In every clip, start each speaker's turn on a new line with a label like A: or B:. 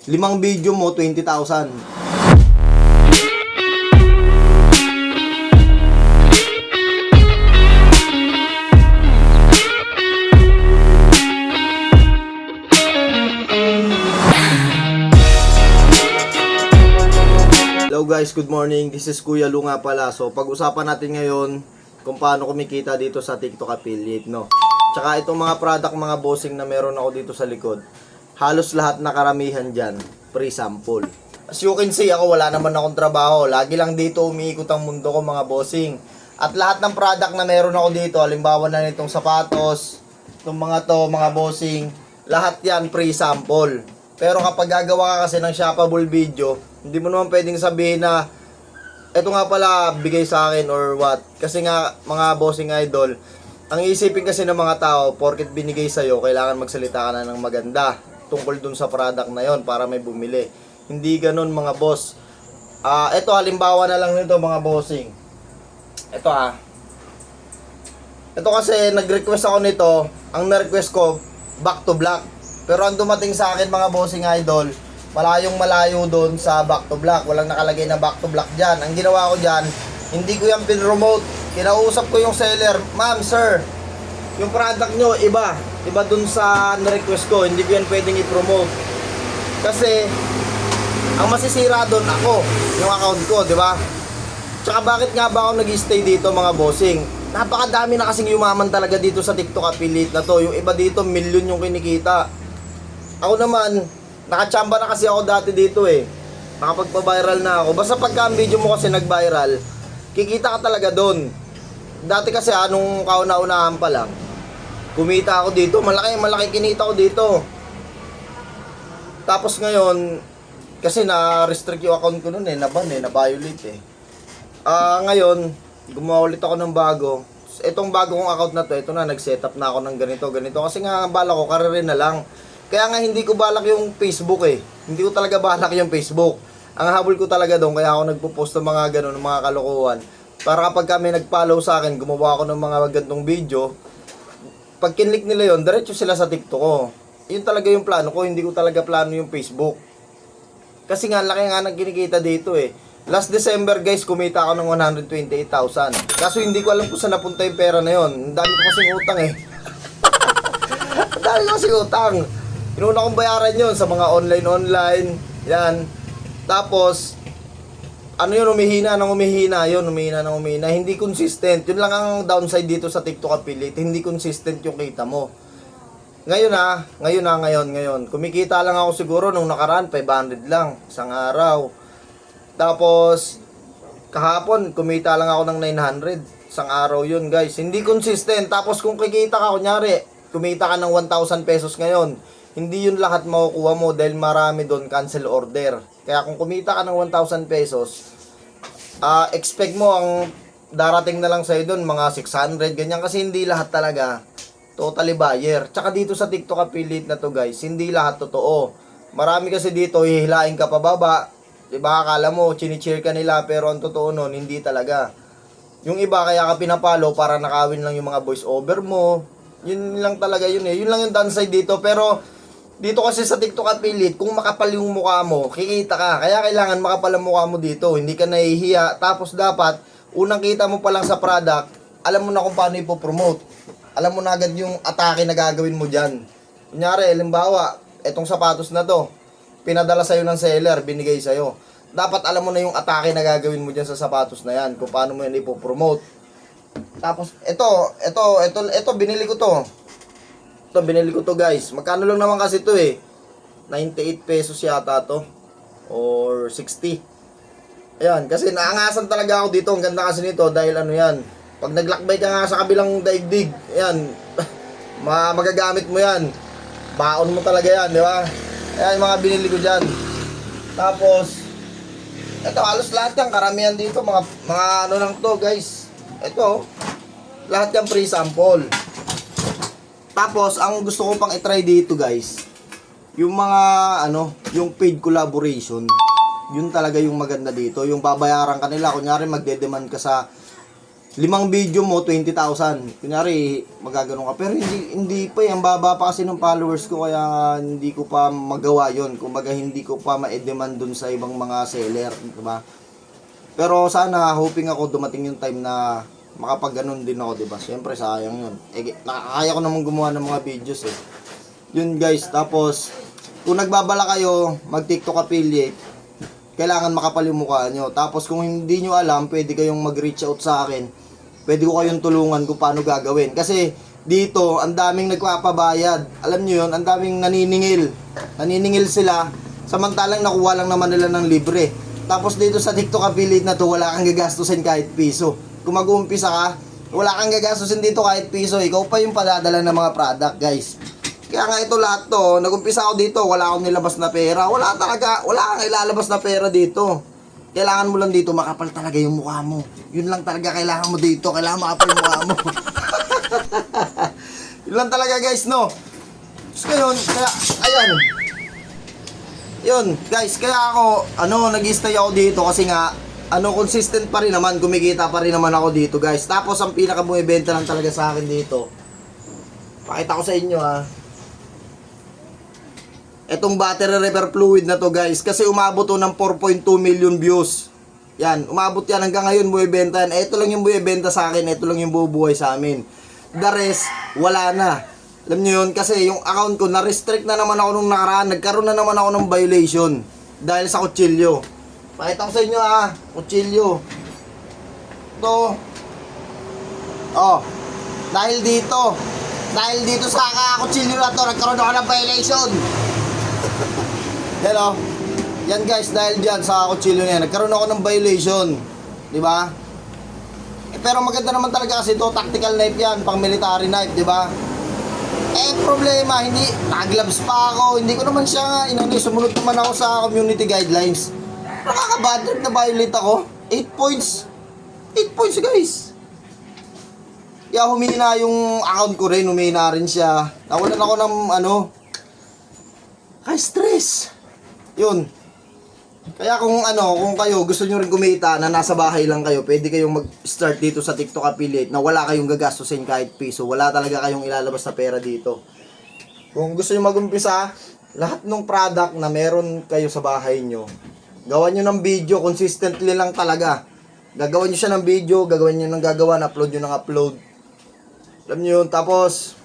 A: 5 video mo, 20,000. Hello guys, good morning. This is Kuya Lu nga pala. So, pag-usapan natin ngayon kung paano kumikita dito sa TikTok affiliate, no? Tsaka itong mga product, mga bossing na meron ako dito sa likod, halos lahat na karamihan dyan, free sample. As you can see, ako wala naman akong trabaho. Lagi lang dito umiikot ang mundo ko, mga bossing. At lahat ng product na meron ako dito, halimbawa na nitong sapatos, itong mga to, mga bossing, lahat yan free sample. Pero kapag gagawa ka kasi ng shoppable video, hindi mo naman pwedeng sabihin na eto nga pala bigay sa akin or what. Kasi nga mga bossing idol, ang isipin kasi ng mga tao, porket binigay sa'yo, kailangan magsalita ka na ng maganda tungkol dun sa product na yon para may bumili. Hindi ganun mga boss. Ito halimbawa na lang nito mga bossing. Ito Ito kasi nag-request ako nito, ang na-request ko back to black. Pero ang dumating sa akin mga bossing idol, malayong malayo doon sa back to black. Walang nakalagay na back to black dyan. Ang ginawa ko dyan, hindi ko yan pin-promote. Kinausap ko yung seller, ma'am, sir, yung product nyo, iba dun sa na-request ko. Hindi ko yan pwedeng i-promote. Kasi, ang masisira doon ako, yung account ko, di ba? Tsaka bakit nga ba ako nag-stay dito mga bossing? Napakadami na kasing yumaman talaga dito sa TikTok affiliate na to. Yung iba dito, milyon yung kinikita. Ako naman, nakachamba na kasi ako dati dito eh. Nakapagpa-viral na ako. Basta pagka ang video mo kasi nag-viral, kikita ka talaga doon. Dati kasi anong kauna-unahan pa lang, kumita ako dito. Malaki kinita ko dito. Tapos ngayon, kasi na-restrict yung account ko noon eh. Na-violate eh. Ngayon, gumawa ulit ako ng bago. Itong bago kong account na to, ito na, nag-setup na ako ng ganito. Kasi nga, bala ko, karirin na lang. Kaya nga hindi ko balak yung Facebook eh. Hindi ko talaga balak yung Facebook. Ang habol ko talaga doon, kaya ako nagpo-post ng mga ganun, ng mga kalokohan. Para kapag kami nag-follow sa akin, gumawa ako ng mga gantong video, pag kinlik nila yon, diretso sila sa TikTok ko. Yun talaga yung plano ko, hindi ko talaga plano yung Facebook. Kasi nga, laki nga nang kinikita dito eh. Last December guys, kumita ako ng 128,000. Kaso hindi ko alam kung saan napunta yung pera na yon. Ang dami ko kasing utang eh. Ang dami ko kasing utang. Inuna kong bayaran yun sa mga online. Yan. Tapos, ano yun, humihina. Hindi consistent. Yun lang ang downside dito sa TikTok affiliate. Hindi consistent yung kita mo. Ngayon. Kumikita lang ako siguro nung nakaraan, 500 lang. Isang araw. Tapos, kahapon, kumita lang ako ng 900. Isang araw yun, guys. Hindi consistent. Tapos, kung kikita ka, kunyari, kumita ka ng 1,000 pesos ngayon, hindi yun lahat makukuha mo dahil marami doon cancel order. Kaya kung kumita ka ng 1,000 pesos, expect mo ang darating na lang sa'yo doon, mga 600, ganyan. Kasi hindi lahat talaga totally buyer. Tsaka dito sa TikTok affiliate na to guys, hindi lahat totoo. Marami kasi dito, hihilain ka pababa. Diba, akala mo, chinicheer ka nila, pero ang totoo nun, hindi talaga. Yung iba, kaya ka pinapalo para nakawin lang yung mga voice over mo. Yun lang talaga yun eh. Yun lang yung downside dito. Pero, dito kasi sa TikTok affiliate, kung makapal yung mukha mo, kikita ka. Kaya kailangan makapal ang mukha mo dito. Hindi ka nahihiya. Tapos dapat, unang kita mo pa lang sa product, alam mo na kung paano ipopromote. Alam mo na agad yung atake na gagawin mo dyan. Kunyari, halimbawa, etong sapatos na to, pinadala sa'yo ng seller, binigay sa'yo. Dapat alam mo na yung atake na gagawin mo dyan sa sapatos na yan, kung paano mo yan ipopromote. Tapos, ito, binili ko to. Binili ko to guys. Magkano lang naman kasi to eh. 98 pesos yata to. Or 60. Ayan, kasi naangasan talaga ako dito. Ang ganda kasi nito dahil ano yan. Pag naglakbay ka nga sa kabilang daigdig, ayan, magagamit mo yan. Baon mo talaga yan, di ba? Ayan, mga binili ko dyan. Tapos, ito halos lahat yan. Karamihan dito, mga ano lang to guys. Ito, lahat yan free sample. Tapos, ang gusto ko pang i-try dito guys, yung mga, yung paid collaboration, yun talaga yung maganda dito. Yung babayaran ka nila, kunyari magde-demand ka sa 5 video mo, 20,000. Kunyari, magaganon ka. Pero hindi pa ang baba pa kasi ng followers ko, kaya hindi ko pa magawa yon. Kumbaga, hindi ko pa ma-demand dun sa ibang mga seller, diba? Pero sana, hoping ako dumating yung time na makapag-ganon din ako, diba? Siyempre, sayang yun. Nakakaya ko naman gumawa ng mga videos eh. Yun guys, tapos, kung nagbabala kayo, mag-TikTok affiliate, kailangan makapal yung mukha nyo. Tapos, kung hindi nyo alam, pwede kayong mag-reach out sa akin. Pwede ko kayong tulungan kung paano gagawin. Kasi, dito, ang daming nagpapabayad. Alam nyo yun, ang daming naniningil. Naniningil sila, samantalang nakuha lang naman nila ng libre. Tapos dito sa TikTok affiliate na to, wala kang gagastusin kahit piso. Kung mag-uumpisa ka, wala kang gagastusin dito kahit piso. Ikaw pa yung padadala ng mga product, guys. Kaya nga ito lahat to, nag-umpisa ako dito, wala akong nilabas na pera. Wala kang ilalabas na pera dito. Kailangan mo lang dito, makapal talaga yung mukha mo. Yun lang talaga kailangan mo dito, kailangan makapal yung mukha mo. Yun lang talaga guys, no? So yun, kaya, ayan. Yun, guys, kaya ako, nag-stay ako dito kasi nga, consistent pa rin naman, kumikita pa rin naman ako dito, guys. Tapos, ang pinaka-bumibenta lang talaga sa akin dito, pakita ko sa inyo, etong battery repair fluid na to, guys, kasi umabot to ng 4.2 million views. Yan, umabot yan hanggang ngayon, bumibenta yan. Ito lang yung bumibenta sa akin, ito lang yung bubuhay sa amin. The rest, wala na. Alam nyo yun, kasi yung account ko, na-restrict na naman ako nung nakaraan. Nagkaroon na naman ako ng violation. Dahil sa kutsilyo. Pakita ko sa inyo kutsilyo. Ito. Oh. Dahil dito sa kutsilyo na to, nagkaroon ako ng violation. Hello. Yan guys, dahil dyan sa kutsilyo na yan, nagkaroon ako ng violation. Diba? Pero maganda naman talaga kasi ito, tactical knife yan, pang military knife, diba? Problema, hindi, nag-gloves pa ako, hindi ko naman siya, sumunod naman ako sa community guidelines. Nakaka-bad trip na violate ako. 8 points. 8 points guys. Kaya humina yung account ko rin, humina rin siya. Nawalan ako ng stress. Yun. Kaya kung kayo gusto nyo rin kumita na nasa bahay lang kayo, pwede kayong mag-start dito sa TikTok affiliate na wala kayong gagastusin kahit piso. Wala talaga kayong ilalabas na pera dito. Kung gusto nyo mag-umpisa, lahat ng product na meron kayo sa bahay nyo, gawan nyo ng video, consistently lang talaga. Gagawan nyo siya ng video, gagawin nyo ng gagawan, upload nyo ng upload. Alam nyo yun, tapos,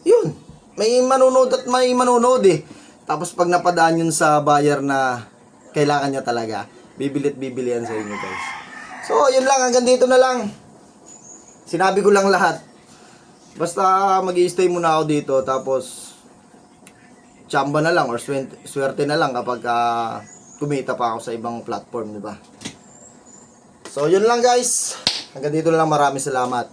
A: yun, may manunod at may manunod eh. Tapos pag napadaan yun sa buyer na kailangan niya talaga, bibili yan sa inyo guys. So, yun lang, hanggang dito na lang. Sinabi ko lang lahat. Basta mag-i-stay muna ako dito, tapos tsamba na lang or swerte na lang kapag kumita pa ako sa ibang platform, di ba? So, yun lang guys. Hanggang dito na lang, maraming salamat.